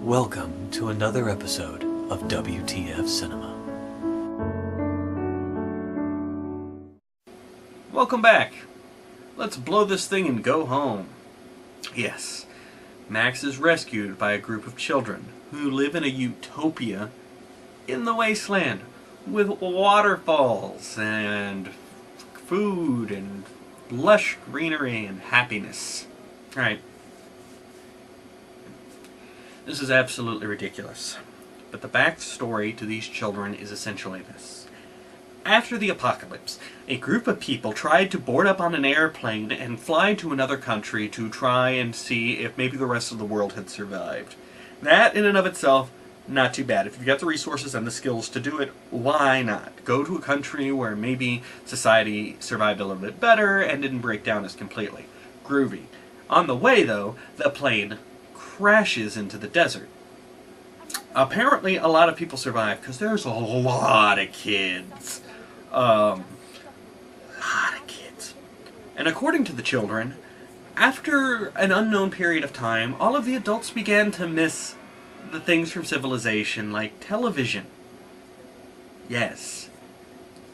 Welcome to another episode of WTF Cinema. Welcome back. Let's blow this thing and go home. Yes, Max is rescued by a group of children who live in a utopia in the wasteland with waterfalls and food and lush greenery and happiness. Right. This is absolutely ridiculous. But the backstory to these children is essentially this. After the apocalypse, a group of people tried to board up on an airplane and fly to another country to try and see if maybe the rest of the world had survived. That, in and of itself, not too bad. If you've got the resources and the skills to do it, why not? Go to a country where maybe society survived a little bit better and didn't break down as completely. Groovy. On the way, though, the plane crashes into the desert. Apparently, a lot of people survive because there's a lot of kids. And according to the children, after an unknown period of time, all of the adults began to miss the things from civilization, like television. Yes,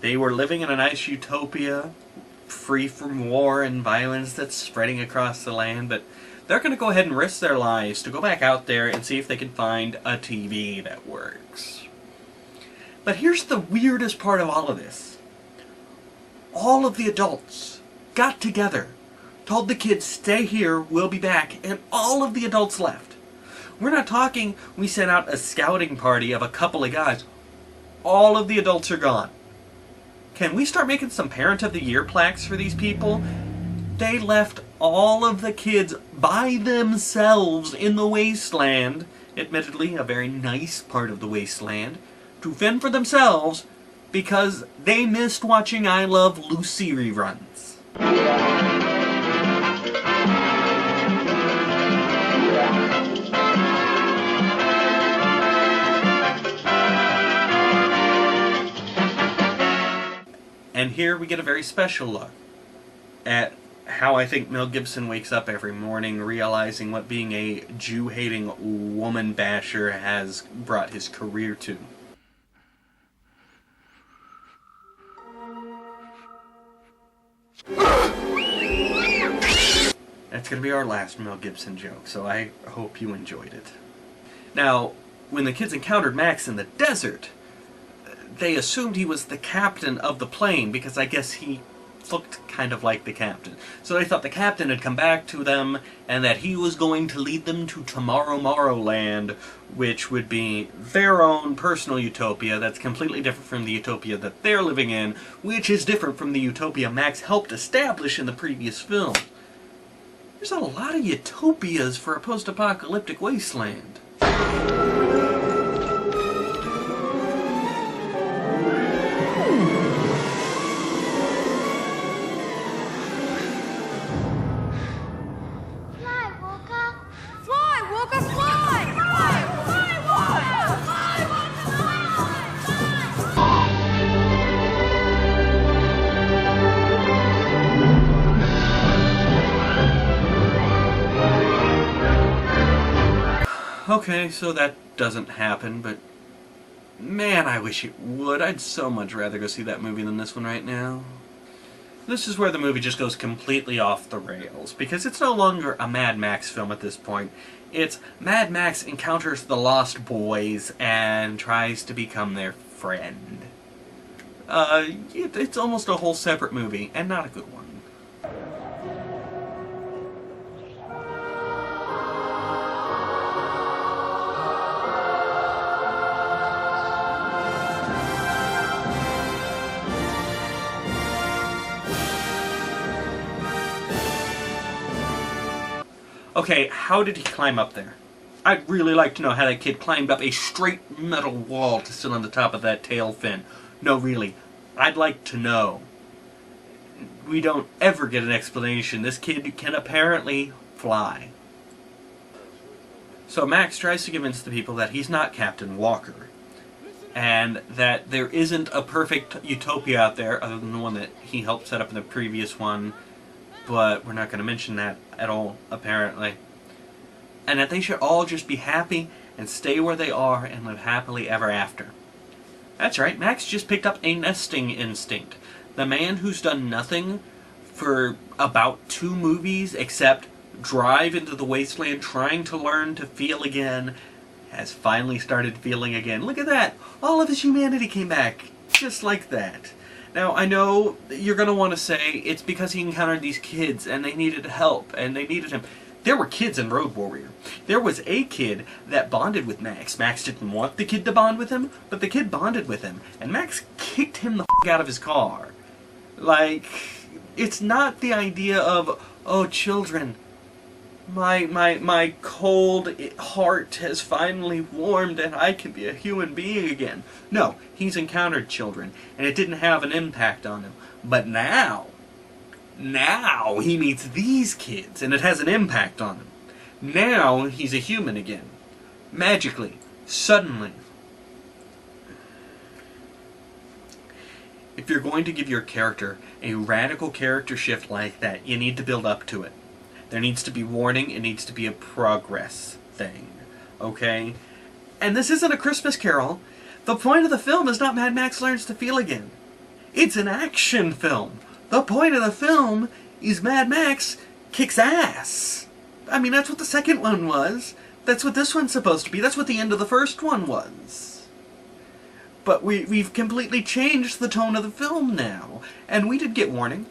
they were living in a nice utopia, free from war and violence that's spreading across the land, but they're going to go ahead and risk their lives to go back out there and see if they can find a TV that works. But here's the weirdest part of all of this. All of the adults got together, told the kids, stay here, we'll be back, and all of the adults left. We're not talking we sent out a scouting party of a couple of guys. All of the adults are gone. Can we start making some Parent of the Year plaques for these people? They left all of the kids by themselves in the wasteland, admittedly a very nice part of the wasteland, to fend for themselves because they missed watching I Love Lucy reruns. And here we get a very special look at how I think Mel Gibson wakes up every morning realizing what being a Jew-hating woman basher has brought his career to. That's going to be our last Mel Gibson joke, so I hope you enjoyed it. Now, when the kids encountered Max in the desert, they assumed he was the captain of the plane because I guess he looked kind of like the captain. So they thought the captain had come back to them and that he was going to lead them to Tomorrow-Morrow-Land, which would be their own personal utopia that's completely different from the utopia that they're living in, which is different from the utopia Max helped establish in the previous film. There's a lot of utopias for a post-apocalyptic wasteland. Okay, so that doesn't happen, but man, I wish it would. I'd so much rather go see that movie than this one right now. This is where the movie just goes completely off the rails, because it's no longer a Mad Max film at this point. It's Mad Max encounters the Lost Boys and tries to become their friend. It's almost a whole separate movie, and not a good one. Okay, how did he climb up there? I'd really like to know how that kid climbed up a straight metal wall to sit on the top of that tail fin. No, really, I'd like to know. We don't ever get an explanation. This kid can apparently fly. So Max tries to convince the people that he's not Captain Walker, and that there isn't a perfect utopia out there other than the one that he helped set up in the previous one, but we're not going to mention that at all, apparently. And that they should all just be happy and stay where they are and live happily ever after. That's right, Max just picked up a nesting instinct. The man who's done nothing for about 2 movies except drive into the wasteland trying to learn to feel again has finally started feeling again. Look at that! All of his humanity came back, just like that. Now, I know you're going to want to say it's because he encountered these kids and they needed help and they needed him. There were kids in Road Warrior. There was a kid that bonded with Max. Max didn't want the kid to bond with him, but the kid bonded with him. And Max kicked him the f*** out of his car. Like, it's not the idea of, oh, children, my cold heart has finally warmed and I can be a human being again. No, he's encountered children, and it didn't have an impact on him. But now he meets these kids, and it has an impact on him. Now he's a human again. Magically. Suddenly. If you're going to give your character a radical character shift like that, you need to build up to it. There needs to be warning, it needs to be a progress thing. Okay? And this isn't a Christmas Carol. The point of the film is not Mad Max learns to feel again. It's an action film. The point of the film is Mad Max kicks ass. I mean, that's what the second one was. That's what this one's supposed to be. That's what the end of the first one was. But we've completely changed the tone of the film now. And we did get warning.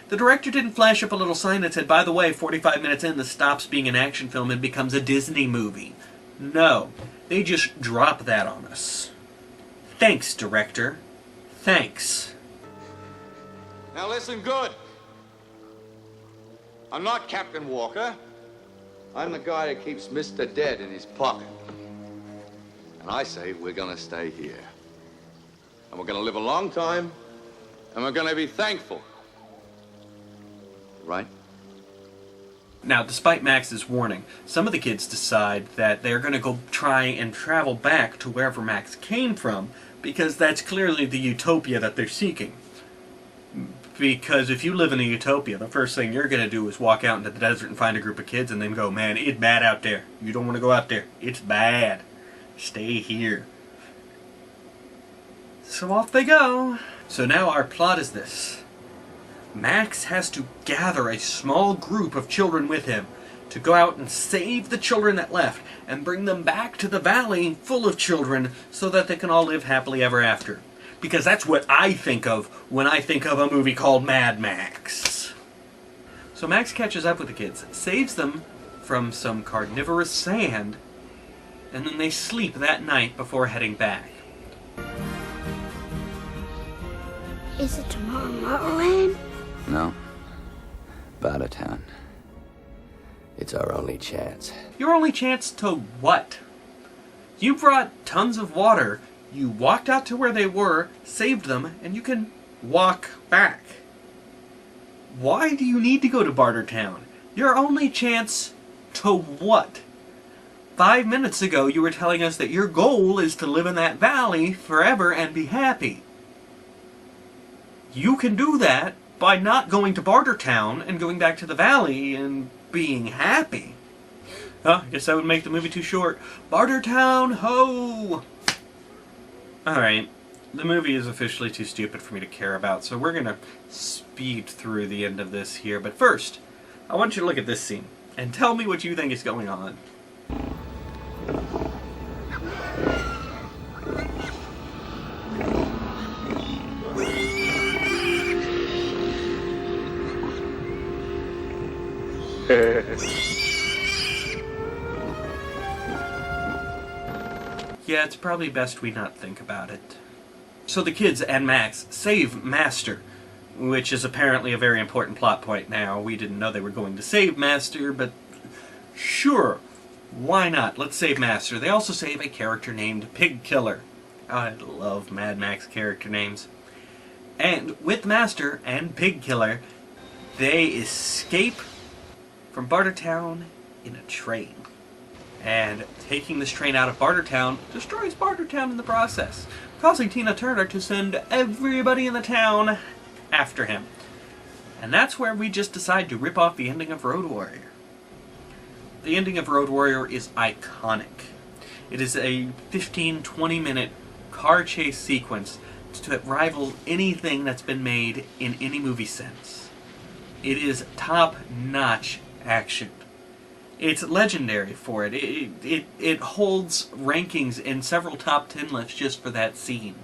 The director didn't flash up a little sign that said, by the way, 45 minutes in, this stops being an action film and becomes a Disney movie. No. They just drop that on us. Thanks, director. Thanks. Now listen good. I'm not Captain Walker. I'm the guy that keeps Mr. Dead in his pocket. And I say we're gonna stay here. And we're gonna live a long time, and we're gonna be thankful. Right? Now, despite Max's warning, some of the kids decide that they're going to go try and travel back to wherever Max came from, because that's clearly the utopia that they're seeking. Because if you live in a utopia, the first thing you're going to do is walk out into the desert and find a group of kids and then go, man, it's bad out there. You don't want to go out there. It's bad. Stay here. So off they go. So now our plot is this. Max has to gather a small group of children with him to go out and save the children that left and bring them back to the valley full of children so that they can all live happily ever after. Because that's what I think of when I think of a movie called Mad Max. So Max catches up with the kids, saves them from some carnivorous sand, and then they sleep that night before heading back. Is it tomorrow Motorland? No. Bartertown. It's our only chance. Your only chance to what? You brought tons of water, you walked out to where they were, saved them, and you can walk back. Why do you need to go to Bartertown? Your only chance to what? 5 minutes ago you were telling us that your goal is to live in that valley forever and be happy. You can do that by not going to Bartertown and going back to the valley and being happy. I guess that would make the movie too short. Bartertown, ho! Alright, the movie is officially too stupid for me to care about, so we're gonna speed through the end of this here. But first, I want you to look at this scene and tell me what you think is going on. Yeah, it's probably best we not think about it. So the kids and Max save Master, which is apparently a very important plot point now. We didn't know they were going to save Master, but sure, why not? Let's save Master. They also save a character named Pig Killer. I love Mad Max character names. And with Master and Pig Killer, they escape from Bartertown in a train. And taking this train out of Bartertown destroys Bartertown in the process, causing Tina Turner to send everybody in the town after him. And that's where we just decide to rip off the ending of Road Warrior. The ending of Road Warrior is iconic. It is a 15-20 minute car chase sequence that rivals anything that's been made in any movie since. It is top-notch action. It's legendary for it. It holds rankings in several top 10 lists just for that scene.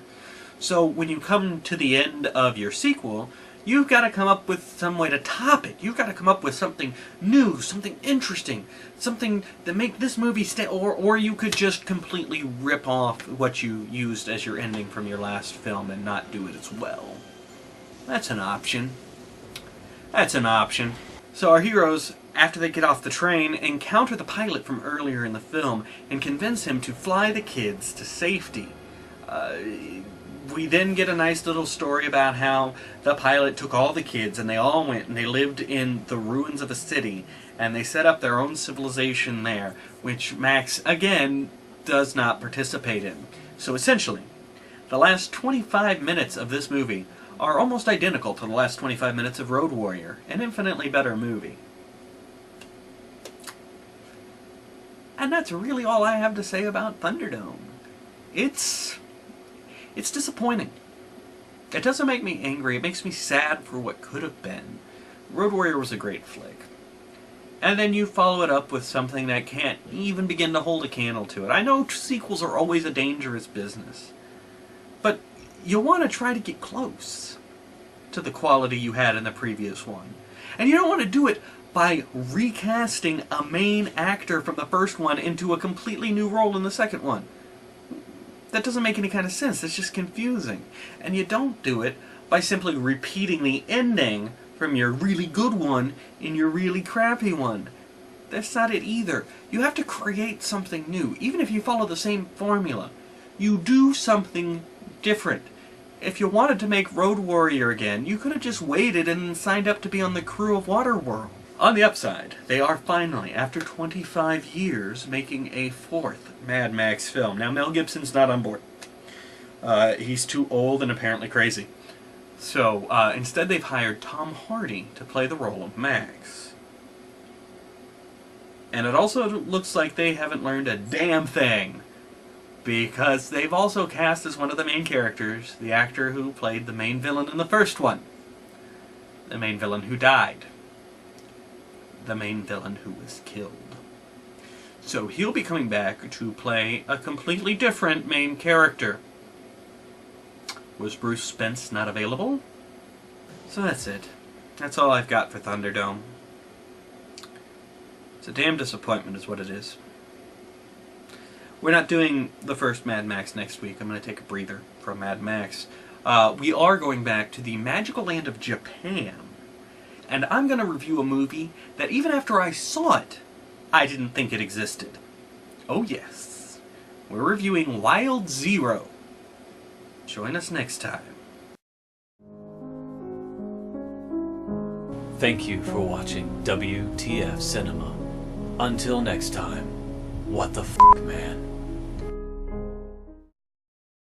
So when you come to the end of your sequel, you've got to come up with some way to top it. You've got to come up with something new, something interesting, something that make this movie stand. Or you could just completely rip off what you used as your ending from your last film and not do it as well. That's an option. That's an option. So our heroes, after they get off the train, encounter the pilot from earlier in the film and convince him to fly the kids to safety. We then get a nice little story about how the pilot took all the kids and they all went and they lived in the ruins of a city and they set up their own civilization there, which Max, again, does not participate in. So essentially, the last 25 minutes of this movie are almost identical to the last 25 minutes of Road Warrior, an infinitely better movie. And that's really all I have to say about Thunderdome. It's disappointing. It doesn't make me angry, it makes me sad for what could have been. Road Warrior was a great flick. And then you follow it up with something that can't even begin to hold a candle to it. I know sequels are always a dangerous business, but you want to try to get close to the quality you had in the previous one. And you don't want to do it by recasting a main actor from the first one into a completely new role in the second one. That doesn't make any kind of sense. It's just confusing. And you don't do it by simply repeating the ending from your really good one in your really crappy one. That's not it either. You have to create something new. Even if you follow the same formula, you do something different. If you wanted to make Road Warrior again, you could have just waited and signed up to be on the crew of Waterworld. On the upside, they are finally, after 25 years, making a fourth Mad Max film. Now, Mel Gibson's not on board. He's too old and apparently crazy. So, instead they've hired Tom Hardy to play the role of Max. And it also looks like they haven't learned a damn thing, because they've also cast as one of the main characters the actor who played the main villain in the first one. The main villain who died. The main villain who was killed. So he'll be coming back to play a completely different main character. Was Bruce Spence not available? So that's it. That's all I've got for Thunderdome. It's a damn disappointment is what it is. We're not doing the first Mad Max next week. I'm going to take a breather from Mad Max. We are going back to the magical land of Japan. And I'm going to review a movie that even after I saw it, I didn't think it existed. Oh yes, we're reviewing Wild Zero. Join us next time. Thank you for watching WTF Cinema. Until next time, what the f***, man?